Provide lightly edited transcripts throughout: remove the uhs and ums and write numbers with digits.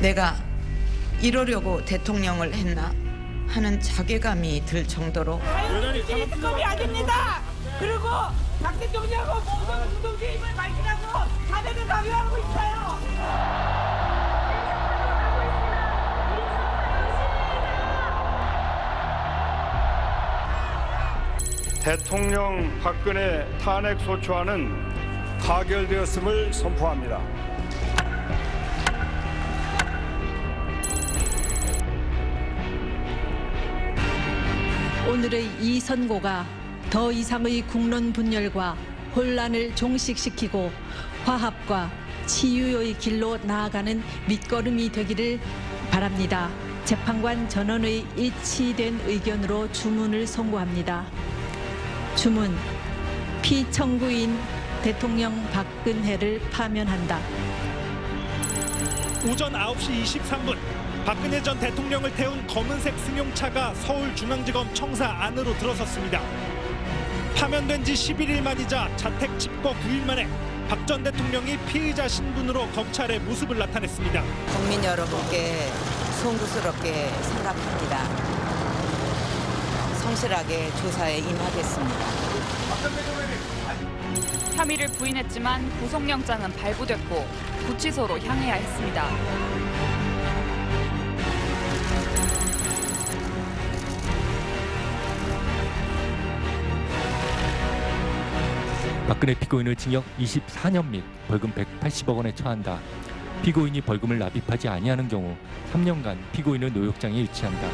내가 이러려고 대통령을 했나 하는 자괴감이 들 정도로 특검이 아닙니다. 그리고 박 대통령하고 모든 공동체 힘을 밝히라고 사대를 강요하고 있어요. 대통령 박근혜 탄핵 소추안은 가결되었음을 선포합니다. 오늘의 이 선고가 더 이상의 국론 분열과 혼란을 종식시키고 화합과 치유의 길로 나아가는 밑거름이 되기를 바랍니다. 재판관 전원의 일치된 의견으로 주문을 선고합니다. 주문, 피청구인 대통령 박근혜를 파면한다. 오전 9시 23분 박근혜 전 대통령을 태운 검은색 승용차가 서울중앙지검 청사 안으로 들어섰습니다. 파면된 지 11일 만이자 자택 집거 9일 만에 박 전 대통령이 피의자 신분으로 검찰에 모습을 나타냈습니다. 국민 여러분께 송구스럽게 생각합니다. 성실하게 조사에 임하겠습니다. 혐의를 부인했지만 구속영장은 발부됐고 구치소로 향해야 했습니다. 박근혜 피고인을 징역 24년 및 벌금 180억 원에 처한다. 피고인이 벌금을 납입하지 아니하는 경우 3년간 피고인을 노역장에 유치한다.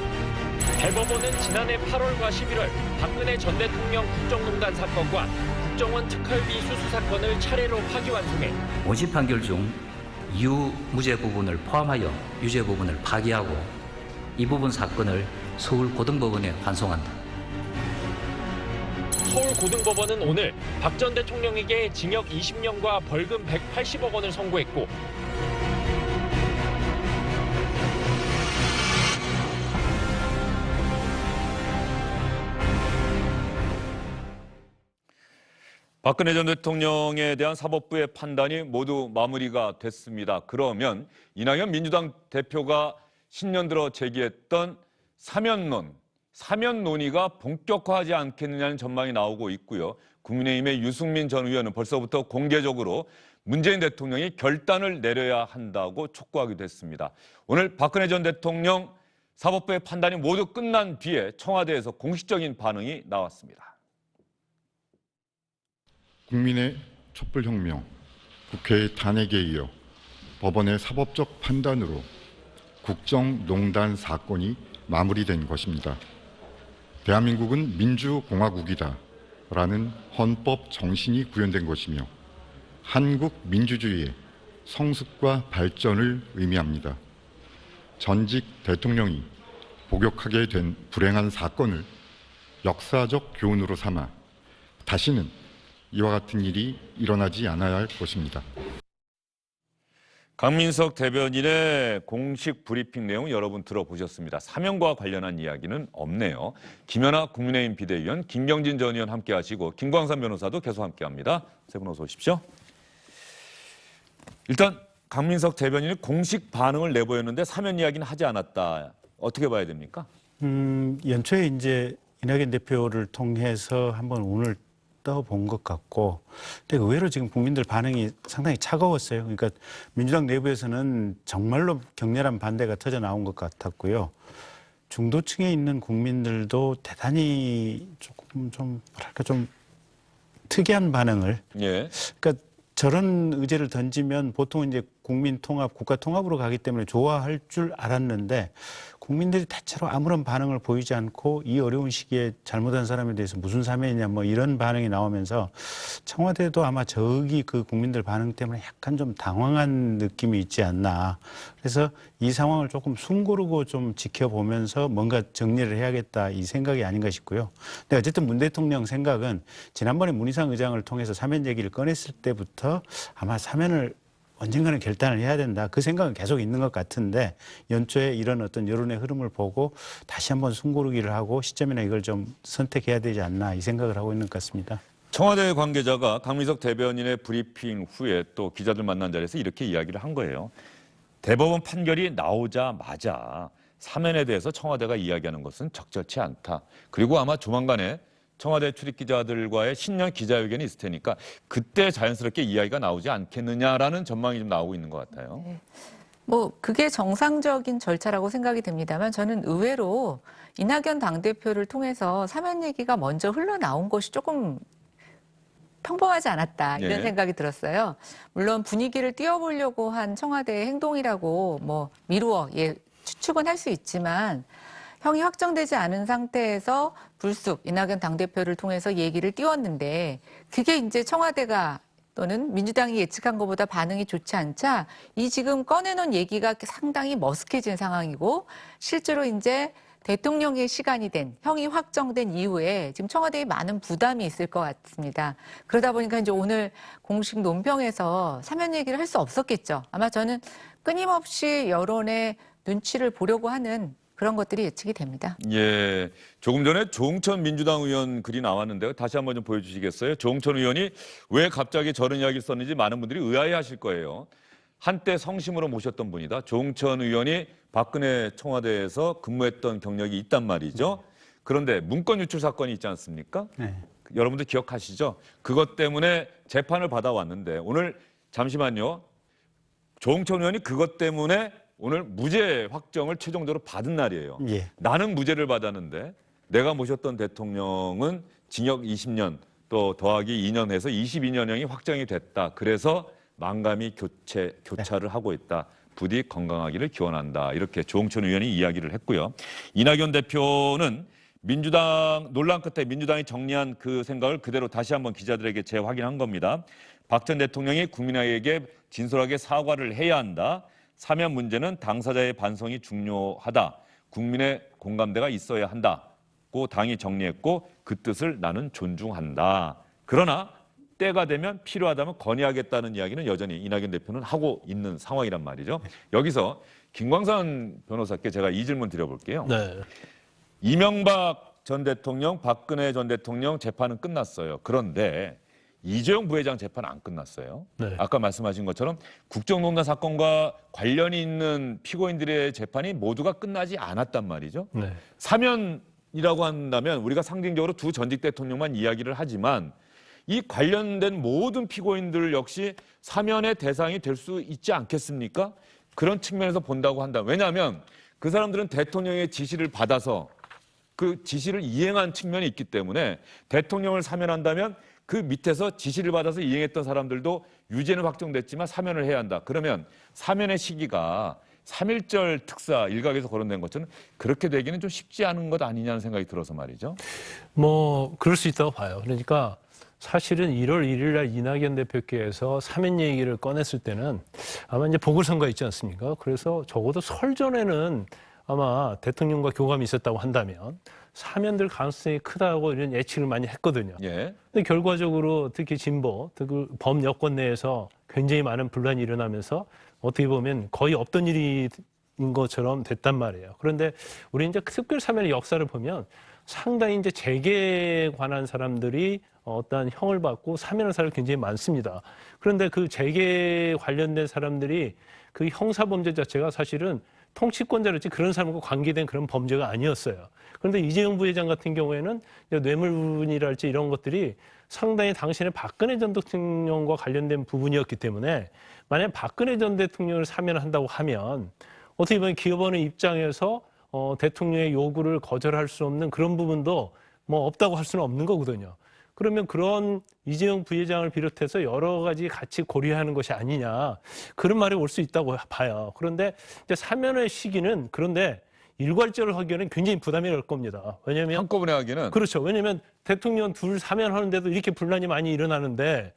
대법원은 지난해 8월과 11월 박근혜 전 대통령 국정농단 사건과 국정원 특활비 수수 사건을 차례로 파기환송해 원심 판결 중 유무죄 부분을 포함하여 유죄 부분을 파기하고 이 부분 사건을 서울고등법원에 환송한다. 서울고등법원은 오늘 박 전 대통령에게 징역 20년과 벌금 180억 원을 선고했고 박근혜 전 대통령에 대한 사법부의 판단이 모두 마무리가 됐습니다. 그러면 이낙연 민주당 대표가 신년 들어 제기했던 사면 논의가 본격화하지 않겠느냐는 전망이 나오고 있고요. 국민의힘의 유승민 전 의원은 벌써부터 공개적으로 문재인 대통령이 결단을 내려야 한다고 촉구하기도 했습니다. 오늘 박근혜 전 대통령 사법부의 판단이 모두 끝난 뒤에 청와대에서 공식적인 반응이 나왔습니다. 국민의 촛불혁명, 국회의 탄핵에 이어 법원의 사법적 판단으로 국정농단 사건이 마무리된 것입니다. 대한민국은 민주공화국이다라는 헌법 정신이 구현된 것이며 한국 민주주의의 성숙과 발전을 의미합니다. 전직 대통령이 복역하게 된 불행한 사건을 역사적 교훈으로 삼아 다시는 이와 같은 일이 일어나지 않아야 할 것입니다. 강민석 대변인의 공식 브리핑 내용 여러분 들어보셨습니다. 사면과 관련한 이야기는 없네요. 김연아 국민의힘 비대위원, 김경진 전 의원 함께하시고 김광삼 변호사도 계속 함께합니다. 세 분 어서 오십시오. 일단 강민석 대변인이 공식 반응을 내보였는데 사면 이야기는 하지 않았다. 어떻게 봐야 됩니까? 연초에 이제 이낙연 대표를 통해서 한번 운을 떠본 것 같고, 근데 의외로 지금 국민들 반응이 상당히 차가웠어요. 그러니까 민주당 내부에서는 정말로 격렬한 반대가 터져 나온 것 같았고요. 중도층에 있는 국민들도 대단히 조금 좀 뭐랄까 좀 특이한 반응을. 예. 그러니까 저런 의제를 던지면 보통 이제 국민 통합, 국가 통합으로 가기 때문에 좋아할 줄 알았는데 국민들이 대체로 아무런 반응을 보이지 않고 이 어려운 시기에 잘못한 사람에 대해서 무슨 사면이냐 뭐 이런 반응이 나오면서 청와대도 아마 저기 그 국민들 반응 때문에 약간 좀 당황한 느낌이 있지 않나. 그래서 이 상황을 조금 숨고르고 좀 지켜보면서 뭔가 정리를 해야겠다 이 생각이 아닌가 싶고요. 근데 어쨌든 문 대통령 생각은 지난번에 문희상 의장을 통해서 사면 얘기를 꺼냈을 때부터 아마 사면을 언젠가는 결단을 해야 된다. 그 생각은 계속 있는 것 같은데 연초에 이런 어떤 여론의 흐름을 보고 다시 한번 숨고르기를 하고 시점이나 이걸 좀 선택해야 되지 않나 이 생각을 하고 있는 것 같습니다. 청와대 관계자가 강민석 대변인의 브리핑 후에 또 기자들 만난 자리에서 이렇게 이야기를 한 거예요. 대법원 판결이 나오자마자 사면에 대해서 청와대가 이야기하는 것은 적절치 않다. 그리고 아마 조만간에 청와대 출입 기자들과의 신년 기자회견이 있을 테니까 그때 자연스럽게 이야기가 나오지 않겠느냐라는 전망이 좀 나오고 있는 것 같아요. 네. 뭐 그게 정상적인 절차라고 생각이 됩니다만 저는 의외로 이낙연 당대표를 통해서 사면 얘기가 먼저 흘러나온 것이 조금 평범하지 않았다 이런 예. 생각이 들었어요. 물론 분위기를 띄워보려고 한 청와대의 행동이라고 뭐 미루어 추측은 할 수 있지만 형이 확정되지 않은 상태에서 불쑥 이낙연 당대표를 통해서 얘기를 띄웠는데 그게 이제 청와대가 또는 민주당이 예측한 것보다 반응이 좋지 않자 이 지금 꺼내놓은 얘기가 상당히 머쓱해진 상황이고 실제로 이제 대통령의 시간이 된 형이 확정된 이후에 지금 청와대에 많은 부담이 있을 것 같습니다. 그러다 보니까 이제 오늘 공식 논평에서 사면 얘기를 할 수 없었겠죠. 아마 저는 끊임없이 여론의 눈치를 보려고 하는 그런 것들이 예측이 됩니다. 예, 조금 전에 조응천 민주당 의원 글이 나왔는데요. 다시 한번 좀 보여주시겠어요? 조응천 의원이 왜 갑자기 저런 이야기를 썼는지 많은 분들이 의아해하실 거예요. 한때 성심으로 모셨던 분이다. 조응천 의원이 박근혜 청와대에서 근무했던 경력이 있단 말이죠. 그런데 문건 유출 사건이 있지 않습니까? 네. 여러분들 기억하시죠? 그것 때문에 재판을 받아왔는데 오늘 잠시만요. 조응천 의원이 그것 때문에 오늘 무죄 확정을 최종적으로 받은 날이에요. 예. 나는 무죄를 받았는데 내가 모셨던 대통령은 징역 20년 또 더하기 2년 해서 22년형이 확정이 됐다. 그래서 만감히 교차를 하고 있다. 부디 건강하기를 기원한다. 이렇게 조응천 의원이 이야기를 했고요. 이낙연 대표는 민주당 논란 끝에 민주당이 정리한 그 생각을 그대로 다시 한번 기자들에게 재확인한 겁니다. 박 전 대통령이 국민에게 진솔하게 사과를 해야 한다. 사면 문제는 당사자의 반성이 중요하다. 국민의 공감대가 있어야 한다고 당이 정리했고 그 뜻을 나는 존중한다. 그러나 때가 되면 필요하다면 건의하겠다는 이야기는 여전히 이낙연 대표는 하고 있는 상황이란 말이죠. 여기서 김광산 변호사께 제가 이 질문 드려볼게요. 네. 이명박 전 대통령, 박근혜 전 대통령 재판은 끝났어요. 그런데 이재용 부회장 재판 안 끝났어요. 네. 아까 말씀하신 것처럼 국정농단 사건과 관련이 있는 피고인들의 재판이 모두가 끝나지 않았단 말이죠. 네. 사면이라고 한다면 우리가 상징적으로 두 전직 대통령만 이야기를 하지만 이 관련된 모든 피고인들 역시 사면의 대상이 될 수 있지 않겠습니까? 그런 측면에서 본다고 한다. 왜냐하면 그 사람들은 대통령의 지시를 받아서 그 지시를 이행한 측면이 있기 때문에 대통령을 사면한다면 그 밑에서 지시를 받아서 이행했던 사람들도 유죄는 확정됐지만 사면을 해야 한다. 그러면 사면의 시기가 3.1절 특사 일각에서 거론된 것처럼 그렇게 되기는 좀 쉽지 않은 것 아니냐는 생각이 들어서 말이죠. 뭐 그럴 수 있다고 봐요. 그러니까 사실은 1월 1일 날 이낙연 대표께서 사면 얘기를 꺼냈을 때는 아마 이제 보궐선거 있지 않습니까? 그래서 적어도 설 전에는 아마 대통령과 교감이 있었다고 한다면 사면될 가능성이 크다고 이런 예측을 많이 했거든요. 예. 근데 결과적으로 특히 진보, 특히 범여권 내에서 굉장히 많은 분란이 일어나면서 어떻게 보면 거의 없던 일인 것처럼 됐단 말이에요. 그런데 우리 이제 특별 사면의 역사를 보면 상당히 이제 재계에 관한 사람들이 어떤 형을 받고 사면한 사람이 굉장히 많습니다. 그런데 그 재계에 관련된 사람들이 그 형사범죄 자체가 사실은 통치권자랄지 그런 사람과 관계된 그런 범죄가 아니었어요. 그런데 이재용 부회장 같은 경우에는 뇌물이랄지 이런 것들이 상당히 당신의 박근혜 전 대통령과 관련된 부분이었기 때문에 만약 박근혜 전 대통령을 사면한다고 하면 어떻게 보면 기업원의 입장에서 대통령의 요구를 거절할 수 없는 그런 부분도 뭐 없다고 할 수는 없는 거거든요. 그러면 그런 이재용 부회장을 비롯해서 여러 가지 같이 고려하는 것이 아니냐 그런 말이 올 수 있다고 봐요. 그런데 이제 사면의 시기는 그런데 일괄적으로 하기에는 굉장히 부담이 될 겁니다. 왜냐하면 한꺼번에 하기는 그렇죠. 왜냐하면 대통령 둘 사면하는데도 이렇게 분란이 많이 일어나는데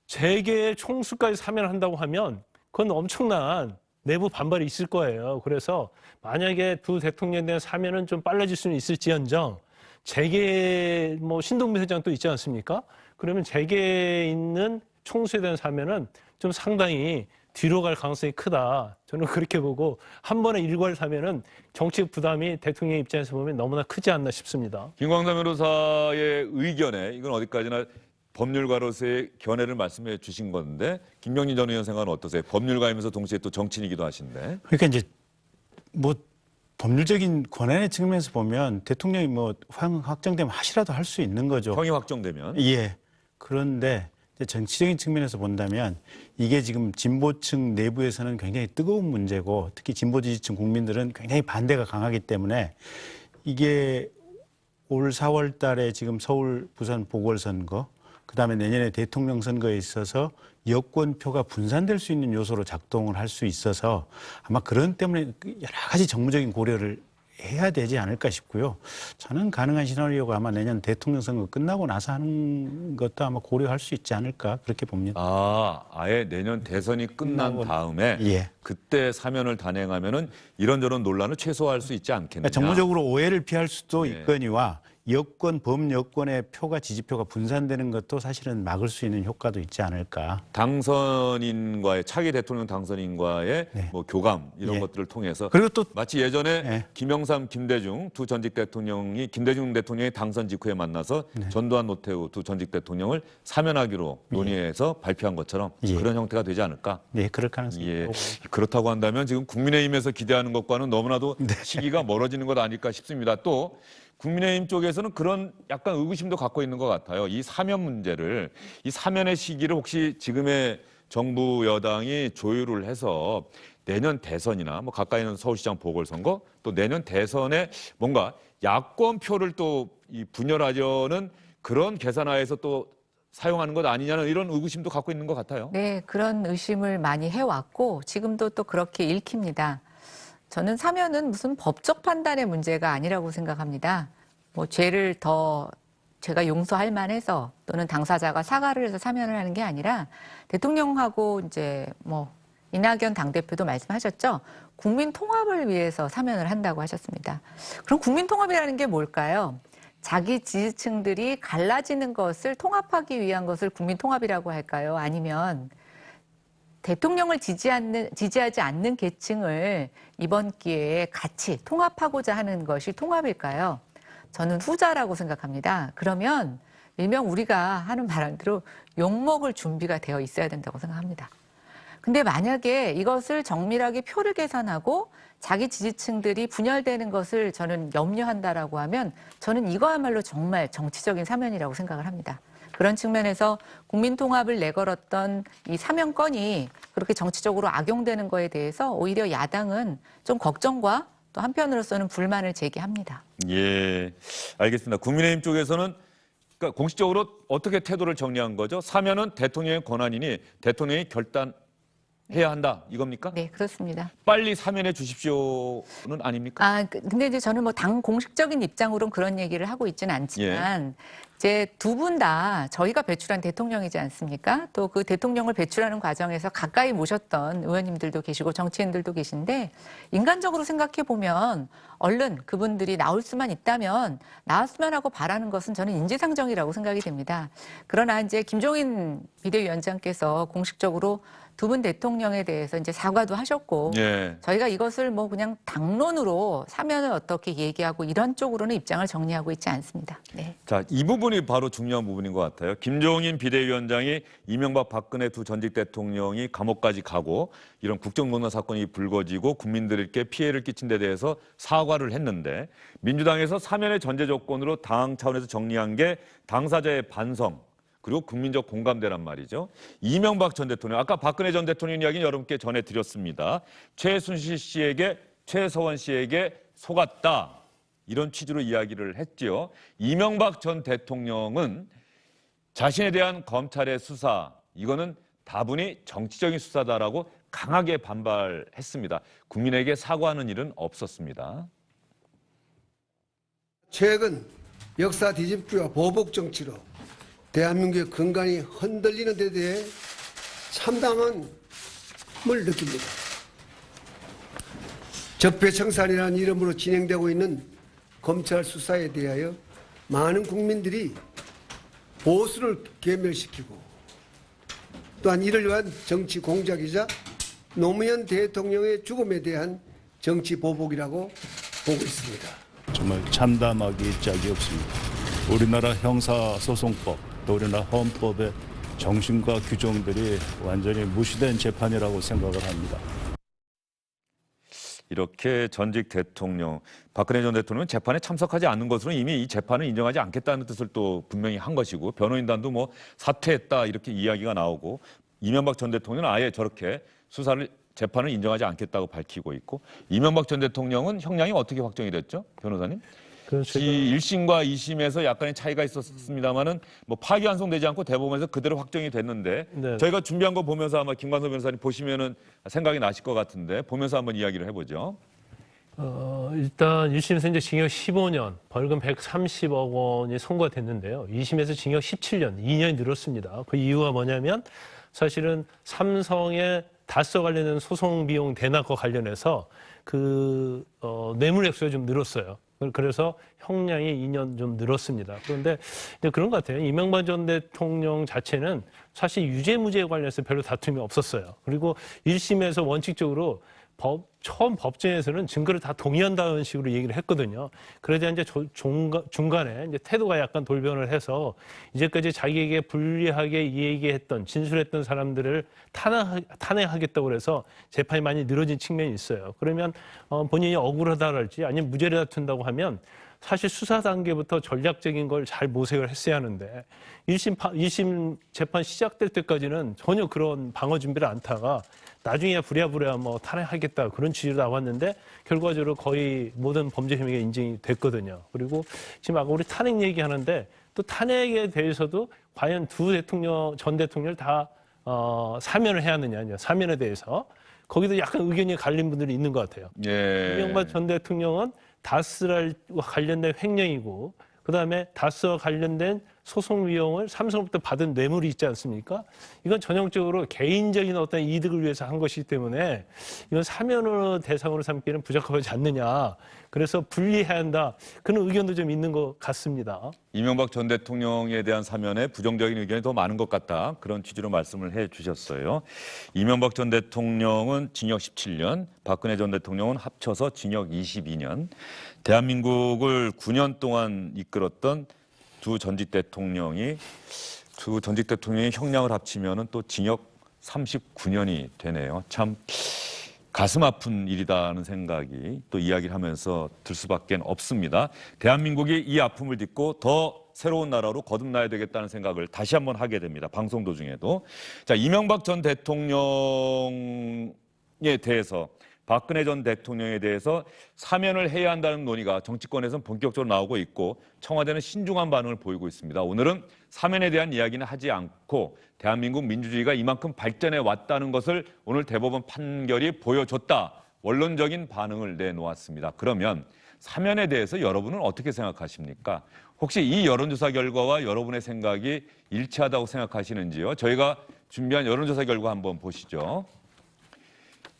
재계의 총수까지 사면한다고 하면 그건 엄청난 내부 반발이 있을 거예요. 그래서 만약에 두 대통령에 대한 사면은 좀 빨라질 수는 있을지언정 재계 뭐 신동빈 회장 또 있지 않습니까? 그러면 재계에 있는 총수에 대한 사면은 좀 상당히 뒤로 갈 가능성이 크다. 저는 그렇게 보고 한 번에 일괄 사면은 정치적 부담이 대통령 입장에서 보면 너무나 크지 않나 싶습니다. 김광삼 변호사의 의견에 이건 어디까지나 법률가로서의 견해를 말씀해 주신 건데 김병진 전 의원 생각은 어떠세요? 법률가이면서 동시에 또 정치인이기도 하신데. 그러니까 이제 뭐 법률적인 권한의 측면에서 보면 대통령이 뭐 확정되면 하시라도 할 수 있는 거죠. 형이 확정되면. 예. 그런데 이제 정치적인 측면에서 본다면 이게 지금 진보층 내부에서는 굉장히 뜨거운 문제고 특히 진보 지지층 국민들은 굉장히 반대가 강하기 때문에 이게 올 4월 달에 지금 서울 부산 보궐선거 그다음에 내년에 대통령 선거에 있어서 여권표가 분산될 수 있는 요소로 작동을 할 수 있어서 아마 그런 때문에 여러 가지 정무적인 고려를 해야 되지 않을까 싶고요. 저는 가능한 시나리오가 아마 내년 대통령 선거 끝나고 나서 하는 것도 아마 고려할 수 있지 않을까 그렇게 봅니다. 아예 내년 대선이 끝난 다음에 예. 그때 사면을 단행하면은 이런저런 논란을 최소화할 수 있지 않겠느냐. 그러니까 정무적으로 오해를 피할 수도 예. 있거니와 여권, 범여권의 표가 지지표가 분산되는 것도 사실은 막을 수 있는 효과도 있지 않을까. 당선인과의 차기 대통령 당선인과의 네. 뭐 교감 이런 예. 것들을 통해서 그리고 또 마치 예전에 예. 김영삼, 김대중 두 전직 대통령이 김대중 대통령이 당선 직후에 만나서 네. 전두환, 노태우 두 전직 대통령을 사면하기로 논의해서 발표한 것처럼 예. 그런 형태가 되지 않을까? 네, 그럴 가능성이 예. 있고. 그렇다고 한다면 지금 국민의힘에서 기대하는 것과는 너무나도 네. 시기가 멀어지는 것 아닐까 싶습니다. 또 국민의힘 쪽에서는 그런 약간 의구심도 갖고 있는 것 같아요. 이 사면 문제를, 이 사면의 시기를 혹시 지금의 정부 여당이 조율을 해서 내년 대선이나 뭐 가까이는 서울시장 보궐선거 또 내년 대선에 뭔가 야권 표를 또 이 분열하려는 그런 계산하에서 또 사용하는 것 아니냐는 이런 의구심도 갖고 있는 것 같아요. 네, 그런 의심을 많이 해왔고 지금도 또 그렇게 읽힙니다. 저는 사면은 무슨 법적 판단의 문제가 아니라고 생각합니다. 뭐 죄를 더 제가 용서할 만해서 또는 당사자가 사과를 해서 사면을 하는 게 아니라 대통령하고 이제 뭐 이낙연 당대표도 말씀하셨죠. 국민 통합을 위해서 사면을 한다고 하셨습니다. 그럼 국민 통합이라는 게 뭘까요? 자기 지지층들이 갈라지는 것을 통합하기 위한 것을 국민 통합이라고 할까요? 아니면 대통령을 지지하지 않는 계층을 이번 기회에 같이 통합하고자 하는 것이 통합일까요? 저는 후자라고 생각합니다. 그러면 일명 우리가 하는 말대로 욕먹을 준비가 되어 있어야 된다고 생각합니다. 근데 만약에 이것을 정밀하게 표를 계산하고 자기 지지층들이 분열되는 것을 저는 염려한다라고 하면 저는 이거야말로 정말 정치적인 사면이라고 생각을 합니다. 그런 측면에서 국민통합을 내걸었던 이 사면권이 그렇게 정치적으로 악용되는 거에 대해서 오히려 야당은 좀 걱정과 또 한편으로서는 불만을 제기합니다. 예, 알겠습니다. 국민의힘 쪽에서는 그러니까 공식적으로 어떻게 태도를 정리한 거죠? 사면은 대통령의 권한이니 대통령이 결단해야 한다 이겁니까? 네, 그렇습니다. 빨리 사면해 주십시오는 아닙니까? 근데 이제 저는 뭐 당 공식적인 입장으로는 그런 얘기를 하고 있지는 않지만 이제 두 분 다 저희가 배출한 대통령이지 않습니까? 또 그 대통령을 배출하는 과정에서 가까이 모셨던 의원님들도 계시고 정치인들도 계신데 인간적으로 생각해 보면 얼른 그분들이 나올 수만 있다면 나왔으면 하고 바라는 것은 저는 인지상정이라고 생각이 됩니다. 그러나 이제 김종인 비대위원장께서 공식적으로 두 분 대통령에 대해서 이제 사과도 하셨고 저희가 이것을 뭐 그냥 당론으로 사면을 어떻게 얘기하고 이런 쪽으로는 입장을 정리하고 있지 않습니다. 네. 자, 이 부분이 바로 중요한 부분인 것 같아요. 김종인 비대위원장이 이명박 박근혜 두 전직 대통령이 감옥까지 가고 이런 국정농단 사건이 불거지고 국민들께 피해를 끼친 데 대해서 사과를 했는데 민주당에서 사면의 전제 조건으로 당 차원에서 정리한 게 당사자의 반성 그리고 국민적 공감대란 말이죠. 이명박 전 대통령, 아까 박근혜 전 대통령 이야기는 여러분께 전해드렸습니다. 최순실 씨에게, 최서원 씨에게 속았다. 이런 취지로 이야기를 했지요. 이명박 전 대통령은 자신에 대한 검찰의 수사, 이거는 다분히 정치적인 수사다라고 강하게 반발했습니다. 국민에게 사과하는 일은 없었습니다. 최근 역사 뒤집기와 보복 정치로 대한민국의 근간이 흔들리는 데 대해 참담함을 느낍니다. 적폐청산이라는 이름으로 진행되고 있는 검찰 수사에 대하여 많은 국민들이 보수를 괴멸시키고 또한 이를 위한 정치 공작이자 노무현 대통령의 죽음에 대한 정치 보복이라고 보고 있습니다. 정말 참담하기 짝이 없습니다. 우리나라 형사소송법 또 우리나라 헌법의 정신과 규정들이 완전히 무시된 재판이라고 생각을 합니다. 이렇게 전직 대통령 박근혜 전 대통령은 재판에 참석하지 않는 것으로는 이미 이 재판을 인정하지 않겠다는 뜻을 또 분명히 한 것이고 변호인단도 뭐 사퇴했다 이렇게 이야기가 나오고 이명박 전 대통령은 아예 저렇게 재판을 인정하지 않겠다고 밝히고 있고 이명박 전 대통령은 형량이 어떻게 확정이 됐죠? 변호사님? 1심과 2심에서 약간의 차이가 있었습니다만은 뭐 파기환송되지 않고 대법원에서 그대로 확정이 됐는데 네. 저희가 준비한 거 보면서 아마 김관섭 변호사님 보시면은 생각이 나실 것 같은데 보면서 한번 이야기를 해보죠. 일단 1심에서 이제 징역 15년, 벌금 130억 원이 선고가 됐는데요. 2심에서 징역 17년, 2년이 늘었습니다. 그 이유가 뭐냐면 사실은 삼성의 다스 관련된 소송 비용 대납과 관련해서 뇌물 액수가 좀 늘었어요. 그래서 형량이 2년 좀 늘었습니다. 그런데 이제 그런 것 같아요. 이명박 전 대통령 자체는 사실 유죄 무죄에 관련해서 별로 다툼이 없었어요. 그리고 1심에서 원칙적으로 처음 법정에서는 증거를 다 동의한다는 식으로 얘기를 했거든요. 그러자 이제 중간에 이제 태도가 약간 돌변을 해서 이제까지 자기에게 불리하게 얘기했던 진술했던 사람들을 탄핵하겠다고 그래서 재판이 많이 늘어진 측면이 있어요. 그러면 본인이 억울하다랄지 아니면 무죄를 다툰다고 하면 사실 수사 단계부터 전략적인 걸 잘 모색을 했어야 하는데 1심 재판 시작될 때까지는 전혀 그런 방어 준비를 안 타가 나중에야 부랴부랴 뭐 탄핵하겠다 그런 취지로 나왔는데 결과적으로 거의 모든 범죄 혐의가 인정이 됐거든요. 그리고 지금 아까 우리 탄핵 얘기하는데 또 탄핵에 대해서도 과연 전 대통령을 다 사면을 해야 하느냐 사면에 대해서 거기도 약간 의견이 갈린 분들이 있는 것 같아요. 예. 이명박 전 대통령은 다스와 관련된 횡령이고 그다음에 다스와 관련된 소송 비용을 삼성으로부터 받은 뇌물이 있지 않습니까? 이건 전형적으로 개인적인 어떤 이득을 위해서 한 것이기 때문에 이건 사면으로 대상으로 삼기는 부적합하지 않느냐. 그래서 분리해야 한다. 그런 의견도 좀 있는 것 같습니다. 이명박 전 대통령에 대한 사면에 부정적인 의견이 더 많은 것 같다. 그런 취지로 말씀을 해 주셨어요. 이명박 전 대통령은 징역 17년, 박근혜 전 대통령은 합쳐서 징역 22년. 대한민국을 9년 동안 이끌었던 두 전직 대통령의 형량을 합치면은 또 징역 39년이 되네요. 참 가슴 아픈 일이다는 생각이 또 이야기를 하면서 들 수밖에 없습니다. 대한민국이 이 아픔을 딛고 더 새로운 나라로 거듭나야 되겠다는 생각을 다시 한번 하게 됩니다. 방송 도중에도. 자, 이명박 전 대통령에 대해서 박근혜 전 대통령에 대해서 사면을 해야 한다는 논의가 정치권에서는 본격적으로 나오고 있고 청와대는 신중한 반응을 보이고 있습니다. 오늘은 사면에 대한 이야기는 하지 않고 대한민국 민주주의가 이만큼 발전해 왔다는 것을 오늘 대법원 판결이 보여줬다. 원론적인 반응을 내놓았습니다. 그러면 사면에 대해서 여러분은 어떻게 생각하십니까? 혹시 이 여론조사 결과와 여러분의 생각이 일치하다고 생각하시는지요? 저희가 준비한 여론조사 결과 한번 보시죠.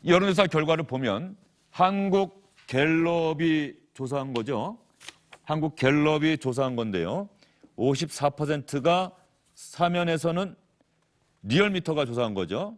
이 여론조사 결과를 보면 한국갤럽이 조사한 거죠. 한국갤럽이 조사한 건데요. 54%가 사면에서는 리얼미터가 조사한 거죠.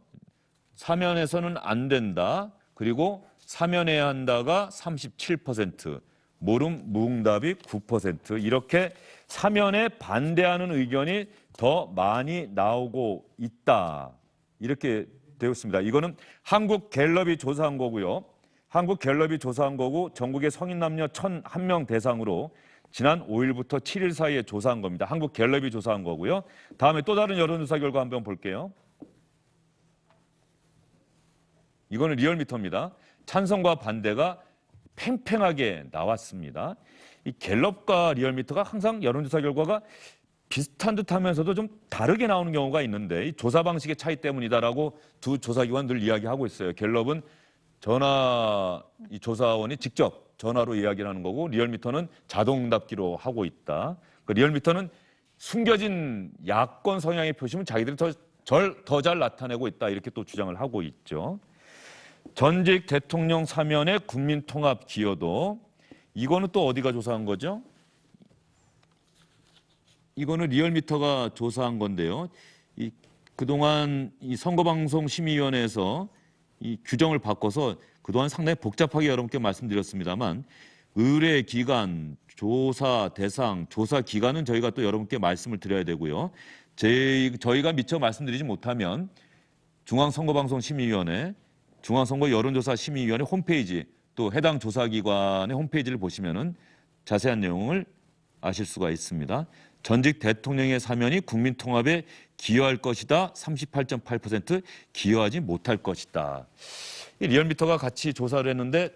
사면에서는 안 된다. 그리고 사면해야 한다가 37%, 모름 무응답이 9% 이렇게 사면에 반대하는 의견이 더 많이 나오고 있다. 이렇게 되었습니다. 이거는 한국갤럽이 조사한 거고요. 한국갤럽이 조사한 거고 전국의 성인 남녀 1,001명 대상으로 지난 5일부터 7일 사이에 조사한 겁니다. 한국갤럽이 조사한 거고요. 다음에 또 다른 여론조사 결과 한번 볼게요. 이거는 리얼미터입니다. 찬성과 반대가 팽팽하게 나왔습니다. 이 갤럽과 리얼미터가 항상 여론조사 결과가 비슷한 듯하면서도 좀 다르게 나오는 경우가 있는데 이 조사 방식의 차이 때문이다라고 두 조사기관 늘 이야기하고 있어요. 갤럽은 이 조사원이 직접 전화로 이야기를 하는 거고 리얼미터는 자동응답기로 하고 있다. 리얼미터는 숨겨진 야권 성향의 표심을 자기들이 더 잘 나타내고 있다. 이렇게 또 주장을 하고 있죠. 전직 대통령 사면의 국민통합 기여도 이거는 또 어디가 조사한 거죠? 이거는 리얼미터가 조사한 건데요. 그동안 이 선거방송심의위원회에서 이 규정을 바꿔서 그동안 상당히 복잡하게 여러분께 말씀드렸습니다만 의뢰 기간, 조사 대상, 조사 기간은 저희가 또 여러분께 말씀을 드려야 되고요. 저희가 미처 말씀드리지 못하면 중앙선거방송심의위원회, 중앙선거 여론조사심의위원회 홈페이지 또 해당 조사기관의 홈페이지를 보시면은 자세한 내용을 아실 수가 있습니다. 전직 대통령의 사면이 국민 통합에 기여할 것이다. 38.8%, 기여하지 못할 것이다. 이 리얼미터가 같이 조사를 했는데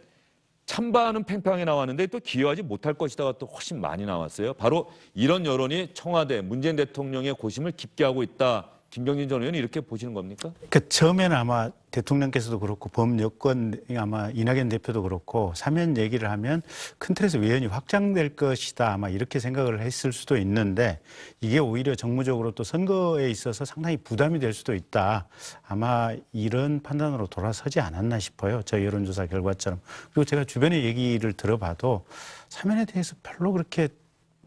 찬반은 팽팽하게 나왔는데 또 기여하지 못할 것이다가 또 훨씬 많이 나왔어요. 바로 이런 여론이 청와대 문재인 대통령의 고심을 깊게 하고 있다. 김경진 전 의원이 이렇게 보시는 겁니까? 그러니까 처음에는 아마 대통령께서도 그렇고 범여권 아마 이낙연 대표도 그렇고 사면 얘기를 하면 큰 틀에서 외연이 확장될 것이다 아마 이렇게 생각을 했을 수도 있는데 이게 오히려 정무적으로 또 선거에 있어서 상당히 부담이 될 수도 있다. 아마 이런 판단으로 돌아서지 않았나 싶어요. 저희 여론조사 결과처럼. 그리고 제가 주변의 얘기를 들어봐도 사면에 대해서 별로 그렇게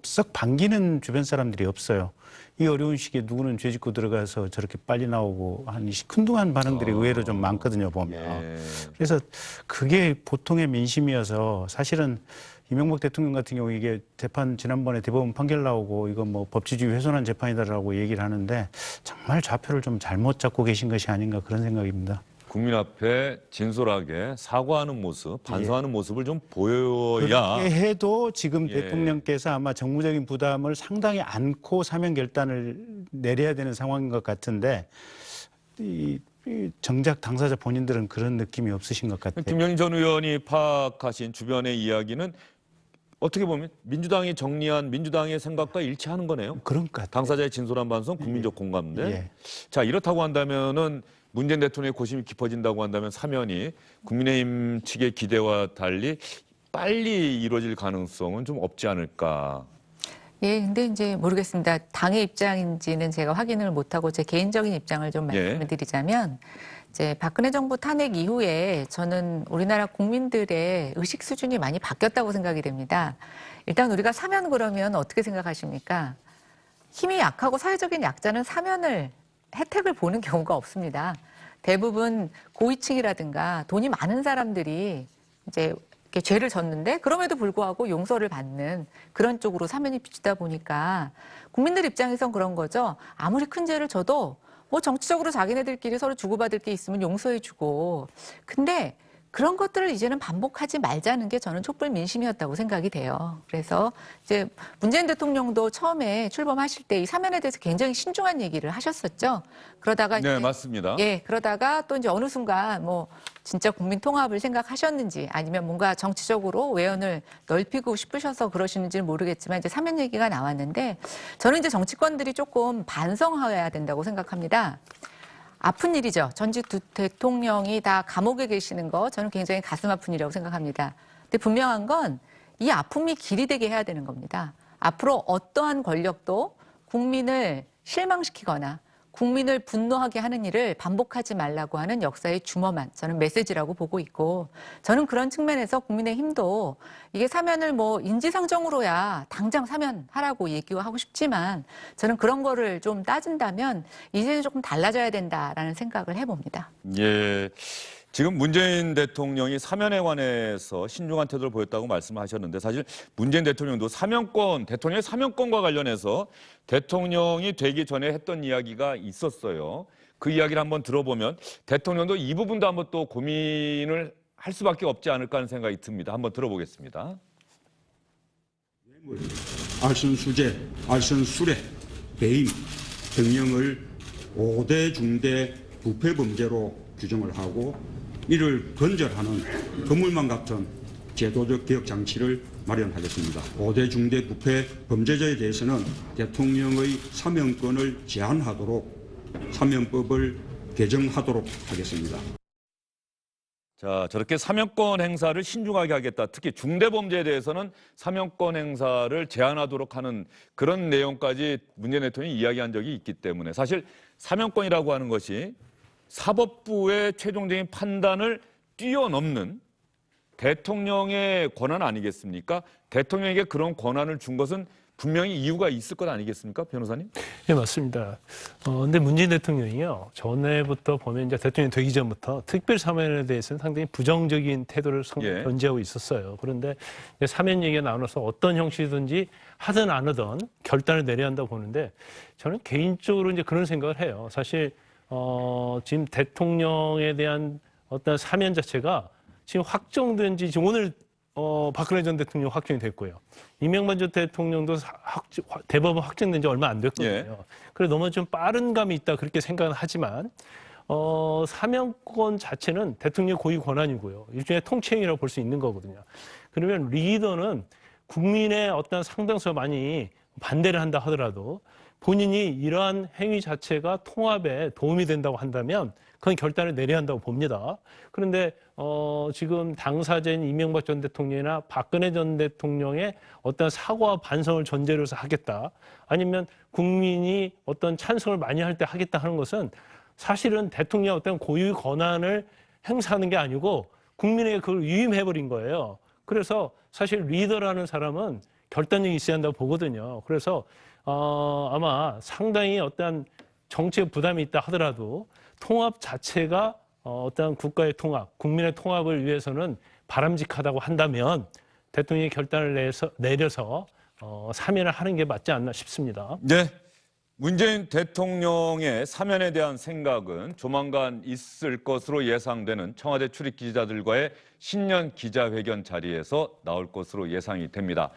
썩 반기는 주변 사람들이 없어요. 이 어려운 시기에 누구는 죄 짓고 들어가서 저렇게 빨리 나오고 한 시큰둥한 반응들이 의외로 좀 많거든요, 보면. 예. 그래서 그게 보통의 민심이어서 사실은 이명박 대통령 같은 경우 이게 재판 지난번에 대법원 판결 나오고 이거 뭐 법치주의 훼손한 재판이다라고 얘기를 하는데 정말 좌표를 좀 잘못 잡고 계신 것이 아닌가 그런 생각입니다. 국민 앞에 진솔하게 사과하는 모습, 반성하는 모습을 좀 보여야. 그렇게 해도 지금 예. 대통령께서 아마 정무적인 부담을 상당히 안고 사면 결단을 내려야 되는 상황인 것 같은데 이 정작 당사자 본인들은 그런 느낌이 없으신 것 같아요. 김경진 전 의원이 파악하신 주변의 이야기는 어떻게 보면 민주당이 정리한 민주당의 생각과 일치하는 거네요. 그런 것 같아요. 당사자의 진솔한 반성, 국민적 공감대. 예. 자, 이렇다고 한다면은 문재인 대통령의 고심이 깊어진다고 한다면 사면이 국민의힘 측의 기대와 달리 빨리 이루어질 가능성은 좀 없지 않을까. 예, 근데 이제 모르겠습니다. 당의 입장인지는 제가 확인을 못하고 제 개인적인 입장을 좀 말씀을 드리자면 이제 박근혜 정부 탄핵 이후에 저는 우리나라 국민들의 의식 수준이 많이 바뀌었다고 생각이 됩니다. 일단 우리가 사면 그러면 어떻게 생각하십니까? 힘이 약하고 사회적인 약자는 사면을 혜택을 보는 경우가 없습니다. 대부분 고위층이라든가 돈이 많은 사람들이 이제 이렇게 죄를 졌는데 그럼에도 불구하고 용서를 받는 그런 쪽으로 사면이 비치다 보니까 국민들 입장에선 그런 거죠. 아무리 큰 죄를 져도 뭐 정치적으로 자기네들끼리 서로 주고받을 게 있으면 용서해주고. 근데 그런 것들을 이제는 반복하지 말자는 게 저는 촛불 민심이었다고 생각이 돼요. 그래서 이제 문재인 대통령도 처음에 출범하실 때 이 사면에 대해서 굉장히 신중한 얘기를 하셨었죠. 그러다가 네, 맞습니다. 예, 그러다가 또 이제 어느 순간 뭐 진짜 국민 통합을 생각하셨는지 아니면 뭔가 정치적으로 외연을 넓히고 싶으셔서 그러시는지는 모르겠지만 이제 사면 얘기가 나왔는데 저는 이제 정치권들이 조금 반성해야 된다고 생각합니다. 아픈 일이죠. 전직 대통령이 다 감옥에 계시는 거 저는 굉장히 가슴 아픈 일이라고 생각합니다. 근데 분명한 건 이 아픔이 길이 되게 해야 되는 겁니다. 앞으로 어떠한 권력도 국민을 실망시키거나 국민을 분노하게 하는 일을 반복하지 말라고 하는 역사의 주머만 저는 메시지라고 보고 있고 저는 그런 측면에서 국민의힘도 이게 사면을 뭐 인지상정으로야 당장 사면하라고 얘기하고 싶지만 저는 그런 거를 좀 따진다면 이제는 조금 달라져야 된다라는 생각을 해봅니다. 예. 지금 문재인 대통령이 사면에 관해서 신중한 태도를 보였다고 말씀하셨는데 사실 문재인 대통령도 대통령의 사면권과 관련해서 대통령이 되기 전에 했던 이야기가 있었어요. 그 이야기를 한번 들어보면 대통령도 이 부분도 한번 또 고민을 할 수밖에 없지 않을까 하는 생각이 듭니다. 한번 들어보겠습니다. 알선수재, 알선수뢰, 배임, 등령을 5대 중대 부패범죄로 규정을 하고 이를 근절하는 거물망 같은 제도적 개혁 장치를 마련하겠습니다. 5대 중대 부패 범죄자에 대해서는 대통령의 사면권을 제한하도록 사면법을 개정하도록 하겠습니다. 자, 저렇게 사면권 행사를 신중하게 하겠다. 특히 중대범죄에 대해서는 사면권 행사를 제한하도록 하는 그런 내용까지 문재인 대통령이 이야기한 적이 있기 때문에 사실 사면권이라고 하는 것이 사법부의 최종적인 판단을 뛰어넘는 대통령의 권한 아니겠습니까? 대통령에게 그런 권한을 준 것은 분명히 이유가 있을 것 아니겠습니까, 변호사님? 네, 맞습니다. 근데 문재인 대통령이요, 전에부터 보면 이제 대통령이 되기 전부터 특별 사면에 대해서는 상당히 부정적인 태도를 견지하고 있었어요. 그런데 이제 사면 얘기가 나눠서 어떤 형식이든지 하든 안 하든 결단을 내려야 한다고 보는데, 저는 개인적으로 이제 그런 생각을 해요. 사실 지금 대통령에 대한 어떤 사면 자체가 지금 확정된 지 지금 오늘 박근혜 전 대통령 확정이 됐고요. 이명박 전 대통령도 대법원 확정된 지 얼마 안 됐거든요. 그래서 너무 좀 빠른 감이 있다 그렇게 생각은 하지만 사면권 자체는 대통령의 고유 권한이고요. 일종의 통치행위라고 볼 수 있는 거거든요. 그러면 리더는 국민의 어떤 상당수 많이 반대를 한다 하더라도 본인이 이러한 행위 자체가 통합에 도움이 된다고 한다면 그건 결단을 내려야 한다고 봅니다. 그런데 지금 당사자인 이명박 전 대통령이나 박근혜 전 대통령의 어떤 사과와 반성을 전제로 해서 하겠다, 아니면 국민이 어떤 찬성을 많이 할 때 하겠다 하는 것은 사실은 대통령의 어떤 고유 권한을 행사하는 게 아니고 국민에게 그걸 위임해버린 거예요. 그래서 사실 리더라는 사람은 결단력이 있어야 한다고 보거든요. 그래서 아마 상당히 어떤 정치적 부담이 있다 하더라도 통합 자체가 어떤 국가의 통합, 국민의 통합을 위해서는 바람직하다고 한다면 대통령이 결단을 내려서 사면을 하는 게 맞지 않나 싶습니다. 네. 문재인 대통령의 사면에 대한 생각은 조만간 있을 것으로 예상되는 청와대 출입 기자들과의 신년 기자회견 자리에서 나올 것으로 예상이 됩니다.